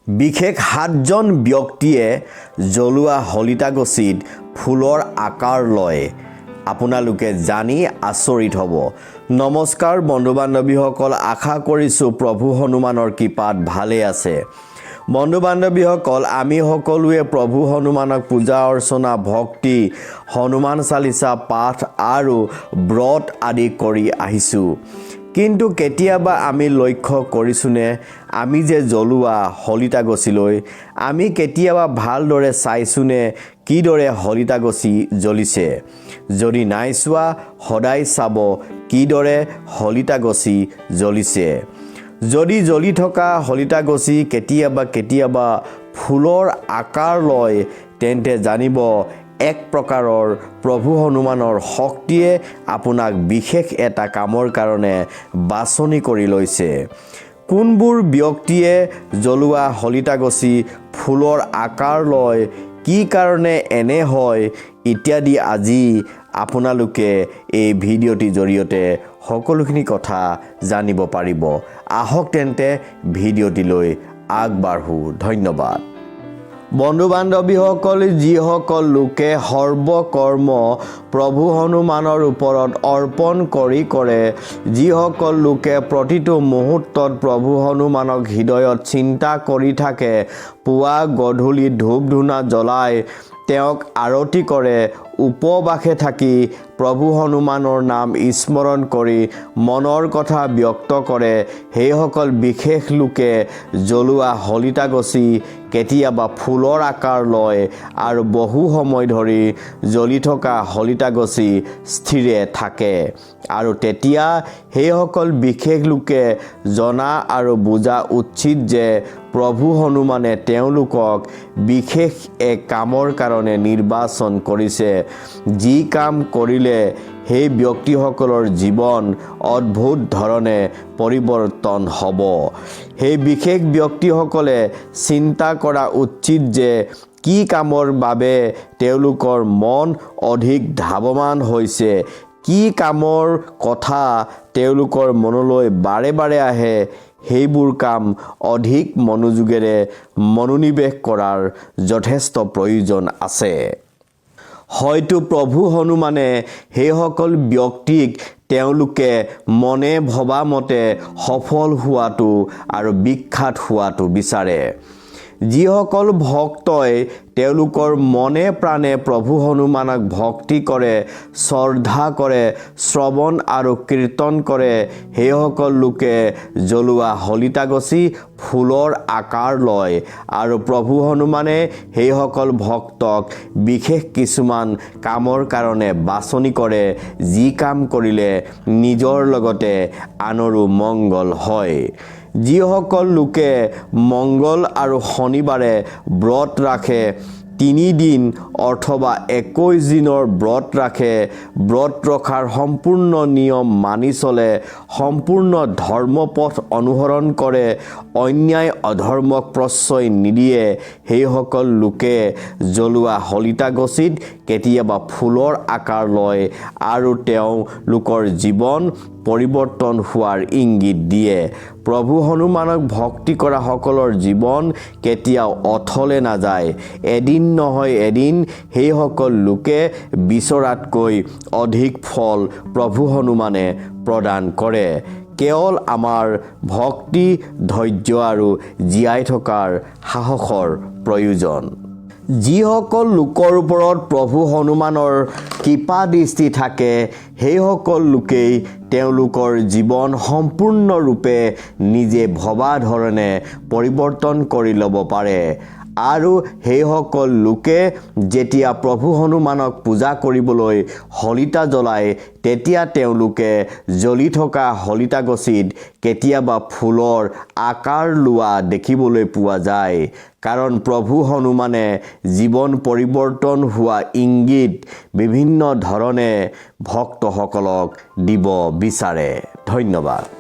বিশেষ 7জন ব্যক্তিয়ে জ্বলোৱা হলিতাগছিত ফুলৰ আকাৰ লয়। আপোনালোকে জানি আচৰিত হ'ব। নমস্কাৰ বন্ধু বান্ধৱীসকল, আশা কৰিছোঁ প্ৰভু হনুমানৰ কৃপাত ভালে আছে। বন্ধু বান্ধৱীসকল, আমি সকলোৱে প্ৰভু হনুমানক পূজা অৰ্চনা, ভক্তি, হনুমান চালিচা পাঠ আৰু ব্ৰত আদি কৰি আহিছোঁ। কিন্তু কেতিয়াবা আমি লক্ষ্য কৰিছোঁনে, আমি যে জ্বলোৱা হলিতাগছিলৈ আমি কেতিয়াবা ভালদৰে চাইছোঁনে কিদৰে হলিতাগছি জ্বলিছে? যদি নাই চোৱা, সদায় চাব কিদৰে হলিতাগছি জ্বলিছে। যদি জ্বলি থকা হলিতাগছি কেতিয়াবা ফুলৰ আকাৰ লয়, তেন্তে জানিব এক প্ৰকাৰৰ প্ৰভু হনুমানৰ শক্তিয়ে আপোনাক বিশেষ এটা কামৰ কাৰণে বাছনি কৰি লৈছে। কোনবোৰ ব্যক্তিয়ে জ্বলোৱা হলিতাগছি ফুলৰ আকাৰ লয়, কি কাৰণে এনে হয় ইত্যাদি আজি আপোনালোকে এই ভিডিঅ'টিৰ জৰিয়তে সকলোখিনি কথা জানিব পাৰিব। আহক তেন্তে ভিডিঅ'টিলৈ আগবাঢ়ো। ধন্যবাদ। বন্ধু বান্ধৱীসকল, যিসকল লোকে সৰ্বকৰ্ম প্ৰভু হনুমানৰ ওপৰত অৰ্পণ কৰে, যিসকল লোকে প্ৰতিটো মুহূৰ্তত প্ৰভু হনুমানক হৃদয়ত চিন্তা কৰি থাকে, পুৱা গধূলি ধূপ ধূনা জ্বলাই তেওঁক আৰতি কৰে, উপবাসে থাকি প্ৰভু হনুমানৰ নাম স্মৰণ কৰি মনৰ কথা ব্যক্ত কৰে, সেইসকল বিশেষ লোকে জ্বলোৱা হলিতাগছি কেতিয়াবা ফুলৰ আকাৰ লয় আৰু বহু সময় ধৰি জ্বলি থকা হলিতাগছি স্থিৰে থাকে। আৰু তেতিয়া সেইসকল বিশেষ লোকে জনা আৰু বুজা উচিত যে প্ৰভু হনুমানে তেওঁলোকক বিশেষ এক কামৰ কাৰণে নিৰ্বাচন কৰিছে, যি কাম কৰিলে সেই ব্যক্তিসকলৰ জীৱন অদ্ভুত ধৰণে পৰিৱৰ্তন হ'ব। সেই বিশেষ ব্যক্তিসকলে চিন্তা কৰা উচিত যে কি কামৰ বাবে তেওঁলোকৰ মন অধিক ধাৱমান হৈছে, কি কামৰ কথা তেওঁলোকৰ মনলৈ বাৰে বাৰে আহে, সেইবোৰ কাম অধিক মনোযোগেৰে মনোনিৱেশ কৰাৰ যথেষ্ট প্ৰয়োজন আছে। হয়তো প্ৰভু হনুমানে সেইসকল ব্যক্তিক তেওঁলোকে মনে ভবা মতে সফল হোৱাটো আৰু বিখ্যাত হোৱাটো বিচাৰে। যিসকল ভক্তই তেওঁলোকৰ মনে প্ৰাণে প্ৰভু হনুমানক ভক্তি কৰে, শ্ৰদ্ধা কৰে, শ্ৰৱণ আৰু কীৰ্তন কৰে, সেইসকল লোকে জ্বলোৱা হলিতাগছি ফুলৰ আকাৰ লয় আৰু প্ৰভু হনুমানে সেইসকল ভক্তক বিশেষ কিছুমান কামৰ কাৰণে বাছনি কৰে, যি কাম কৰিলে নিজৰ লগতে আনৰো মংগল হয়। যিসকল লোকে মংগল আৰু শনিবাৰে ব্ৰত ৰাখে, 3 দিন অথবা 21 দিনৰ ব্ৰত ৰাখে, ব্ৰত ৰখাৰ সম্পূৰ্ণ নিয়ম মানি চলে, সম্পূৰ্ণ ধৰ্মপথ অনুসৰণ কৰে, অন্যায় অধৰ্মক প্ৰশ্ৰয় নিদিয়ে, সেইসকল লোকে জ্বলোৱা হলিতাগছিত কেতিয়াবা ফুলৰ আকাৰ লয় আৰু তেওঁলোকৰ জীৱন পৰিৱৰ্তন হোৱাৰ ইংগিত দিয়ে। প্ৰভু হনুমানক ভক্তি কৰা সকলৰ জীৱন কেতিয়াও অথলে নাযায়। এদিন নহয় এদিন সেইসকল লোকে বিচৰাতকৈ অধিক ফল প্ৰভু হনুমানে প্ৰদান কৰে। কেৱল আমাৰ ভক্তি, ধৈৰ্য আৰু জীয়াই থকাৰ সাহসৰ প্ৰয়োজন। যিসকল লোকৰ ওপৰত প্ৰভু হনুমানৰ কৃপা দৃষ্টি থাকে, সেইসকল লোকেই তেওঁলোকৰ জীৱন সম্পূৰ্ণৰূপে নিজে ভবা ধৰণে পৰিৱৰ্তন কৰি ল'ব পাৰে। আৰু সেইসকল লোকে যেতিয়া প্ৰভু হনুমানক পূজা কৰিবলৈ হলিতা জ্বলায়, তেতিয়া তেওঁলোকে জ্বলি থকা হলিতাগছিত কেতিয়াবা ফুলৰ আকাৰ লোৱা দেখিবলৈ পোৱা যায়। কাৰণ প্ৰভু হনুমানে জীৱন পৰিৱৰ্তন হোৱা ইংগিত বিভিন্ন ধৰণে ভক্তসকলক দিব বিচাৰে। ধন্যবাদ।